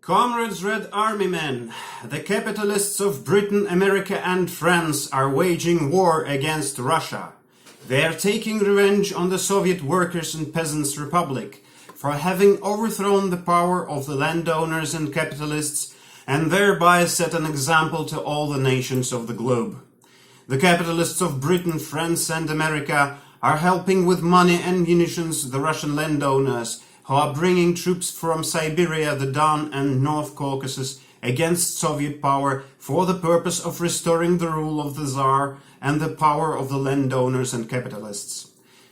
Comrades Red Army men, the capitalists of Britain, America and France are waging war against Russia. They are taking revenge on the Soviet Workers' and Peasants' Republic for having overthrown the power of the landowners and capitalists and thereby set an example to all the nations of the globe. The capitalists of Britain, France and America are helping with money and munitions the Russian landowners who are bringing troops from Siberia, the Don and North Caucasus against Soviet power for the purpose of restoring the rule of the Tsar and the power of the landowners and capitalists.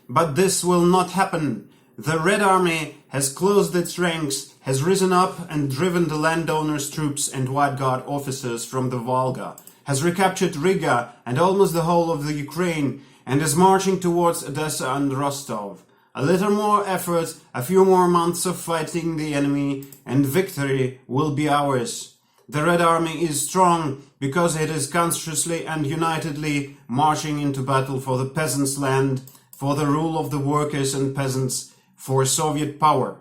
But this will not happen. The Red Army has closed its ranks, has risen up and driven the landowners' troops and White Guard officers from the Volga, has recaptured Riga and almost the whole of the Ukraine, and is marching towards Odessa and Rostov. A little more effort, a few more months of fighting the enemy, and victory will be ours. The Red Army is strong because it is consciously and unitedly marching into battle for the peasants' land, for the rule of the workers and peasants, for Soviet power.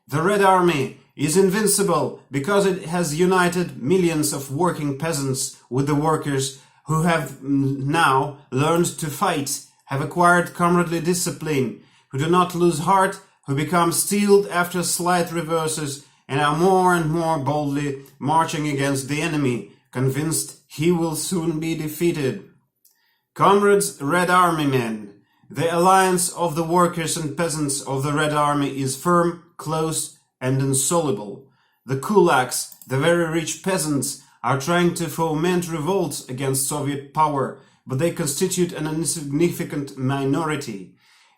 The Red Army is invincible because it has united millions of working peasants with the workers who have now learned to fight, have acquired comradely discipline, who do not lose heart, who become steeled after slight reverses, and are more and more boldly marching against the enemy, convinced he will soon be defeated. Comrades Red Army men, the alliance of the workers and peasants of the Red Army is firm, close, and insoluble. The kulaks, the very rich peasants, are trying to foment revolts against Soviet power, but they constitute an insignificant minority.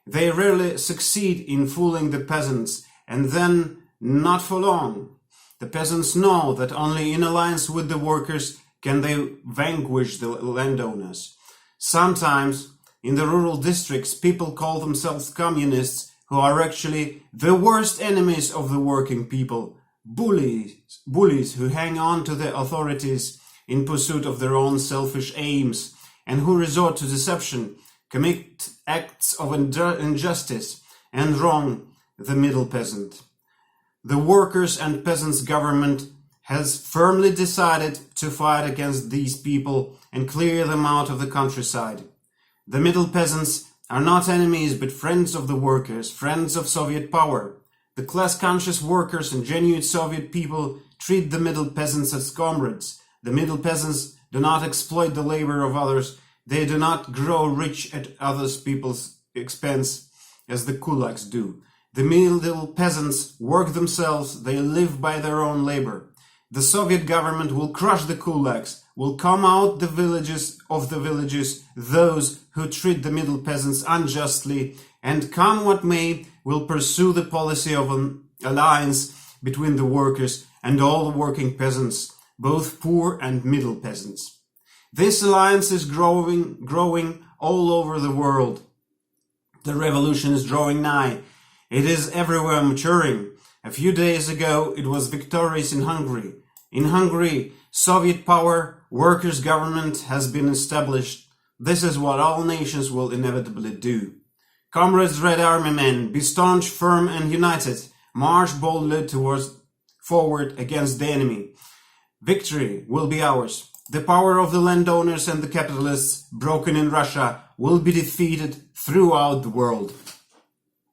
They rarely succeed in fooling the peasants, and then not for long. The peasants know that only in alliance with the workers can they vanquish the landowners. Sometimes, in the rural districts, people call themselves communists, who are actually the worst enemies of the working people, bullies who hang on to the authorities in pursuit of their own selfish aims, and who resort to deception, commit acts of injustice, and wrong the middle peasant. The workers' and peasants' government has firmly decided to fight against these people and clear them out of the countryside. The middle peasants are not enemies but friends of the workers, friends of Soviet power. The class-conscious workers and genuine Soviet people treat the middle peasants as comrades. The middle peasants do not exploit the labor of others. They do not grow rich at other people's expense as the kulaks do. The middle peasants work themselves, they live by their own labor. The Soviet government will crush the kulaks, will come out the villages, those who treat the middle peasants unjustly, and come what may, will pursue the policy of an alliance between the workers and all the working peasants, both poor and middle peasants. This alliance is growing all over the world. The revolution is drawing nigh. It is everywhere maturing. A few days ago, it was victorious in Hungary. In Hungary, Soviet power, workers' government has been established. This is what all nations will inevitably do. Comrades Red Army men, be staunch, firm and united. March boldly forward against the enemy. Victory will be ours. The power of the landowners and the capitalists, broken in Russia, will be defeated throughout the world.